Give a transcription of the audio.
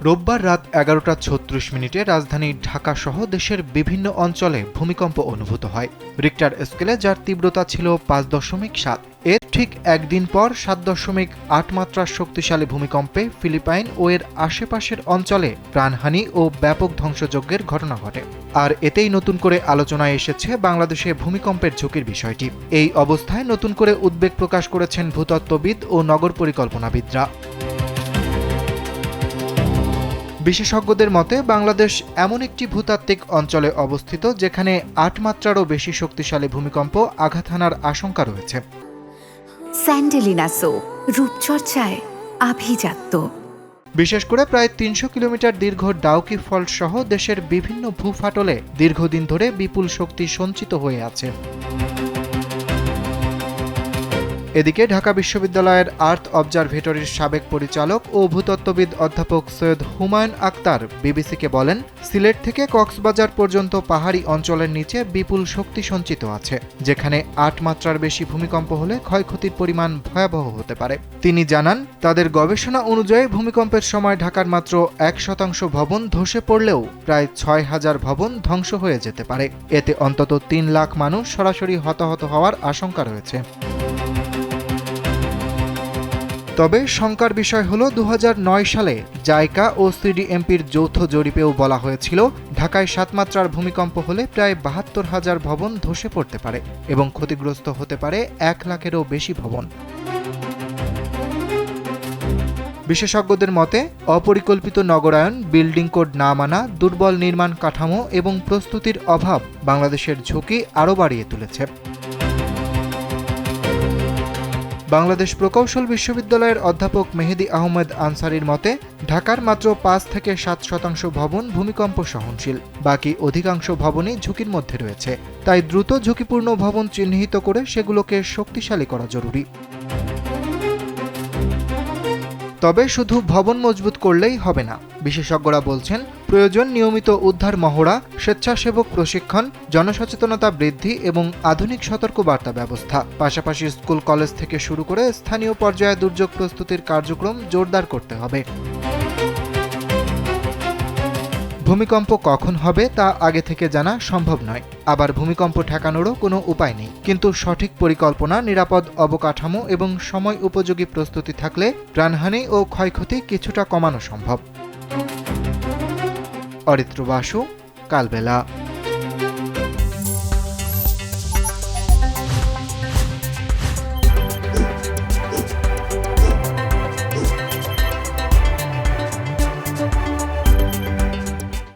রোববার রাত 11:36 রাজধানী ঢাকা সহ দেশের বিভিন্ন অঞ্চলে ভূমিকম্প অনুভূত হয়। রিক্টার স্কেলে যার তীব্রতা ছিল 5.7। এর ঠিক একদিন পর 7.8 মাত্রার শক্তিশালী ভূমিকম্পে ফিলিপাইন ও এর আশেপাশের অঞ্চলে প্রাণহানি ও ব্যাপক ধ্বংসযজ্ঞের ঘটনা ঘটে। আর এতেই নতুন করে আলোচনায় এসেছে বাংলাদেশে ভূমিকম্পের ঝুঁকির বিষয়টি। এই অবস্থায় নতুন করে উদ্বেগ প্রকাশ করেছেন ভূতত্ত্ববিদ ও নগর পরিকল্পনাবিদরা। বিশেষজ্ঞদের মতে বাংলাদেশ এমন একটি ভূতাত্ত্বিক অঞ্চলে অবস্থিত যেখানে 8 মাত্রারও বেশি শক্তিশালী ভূমিকম্প আঘাত হানার আশঙ্কা রয়েছে। স্যান্ডেলিনা সো, রূপচর্চায় আভিজাত্য। বিশেষ করে প্রায় 300 কিলোমিটার দীর্ঘ ডাউকি ফল্ট সহ দেশের বিভিন্ন ভূফাটলে দীর্ঘদিন ধরে বিপুল শক্তি সঞ্চিত হয়ে আছে। এদিকে ঢাকা বিশ্ববিদ্যালয়ের আর্থ অবজারভেটরির সাবেক পরিচালক ও ভূতত্ত্ববিদ অধ্যাপক সৈয়দ হুমায়ুন আক্তার বিবিসিকে বলেন, সিলেট থেকে কক্সবাজার পর্যন্ত পাহাড়ি অঞ্চলের নিচে বিপুল শক্তি সঞ্চিত আছে, যেখানে 8 মাত্রার বেশি ভূমিকম্প হলে ক্ষয়ক্ষতির পরিমাণ ভয়াবহ হতে পারে। তিনি জানান, তাদের গবেষণা অনুযায়ী ভূমিকম্পের সময় ঢাকার মাত্র 1% ভবন ধসে পড়লেও প্রায় 6000 ভবন ধ্বংস হয়ে যেতে পারে। এতে অন্তত 3 লাখ মানুষ সরাসরি হতাহত হওয়ার আশঙ্কা রয়েছে। তবে শঙ্কার বিষয় হল 2009 সালে জাইকা ও সিডিএমপির যৌথ জরিপেও বলা হয়েছিল ঢাকায় 7 মাত্রার ভূমিকম্প হলে প্রায় 72,000 ভবন ধসে পড়তে পারে এবং ক্ষতিগ্রস্ত হতে পারে 1 লাখেরও বেশি ভবন। বিশেষজ্ঞদের মতে অপরিকল্পিত নগরায়ন, বিল্ডিং কোড না মানা, দুর্বল নির্মাণ কাঠামো এবং প্রস্তুতির অভাব বাংলাদেশের ঝুঁকি আরও বাড়িয়ে তুলেছে। বাংলাদেশ প্রকৌশল বিশ্ববিদ্যালয়ের অধ্যাপক মেহেদী আহমেদ আনসারীর মতে, ঢাকার মাত্র 5 থেকে 7% ভবন ভূমিকম্প সহনশীল, বাকি অধিকাংশ ভবনই ঝুঁকির মধ্যে রয়েছে। তাই দ্রুত ঝুঁকিপূর্ণ ভবন চিহ্নিত করে সেগুলোকে শক্তিশালী করা জরুরি। তবে শুধু ভবন মজবুত করলেই হবে না। বিশেষজ্ঞরা বলছেন, প্রয়োজন নিয়মিত উদ্ধার মহড়া, স্বেচ্ছাসেবক প্রশিক্ষণ, জনসচেতনতা বৃদ্ধি এবং আধুনিক সতর্কবার্তা ব্যবস্থা। পাশাপাশি স্কুল, কলেজ থেকে শুরু করে স্থানীয় পর্যায়ে দুর্যোগ প্রস্তুতির কার্যক্রম জোরদার করতে হবে। ভূমিকম্প কখন হবে তা আগে থেকে জানা সম্ভব নয়, আবার ভূমিকম্প ঠেকানোরও কোনো উপায় নেই। কিন্তু সঠিক পরিকল্পনা, নিরাপদ অবকাঠামো এবং সময় উপযোগী প্রস্তুতি থাকলে প্রাণহানি ও ক্ষয়ক্ষতি কিছুটা কমানো সম্ভব। অরিত্র বাসু, কালবেলা।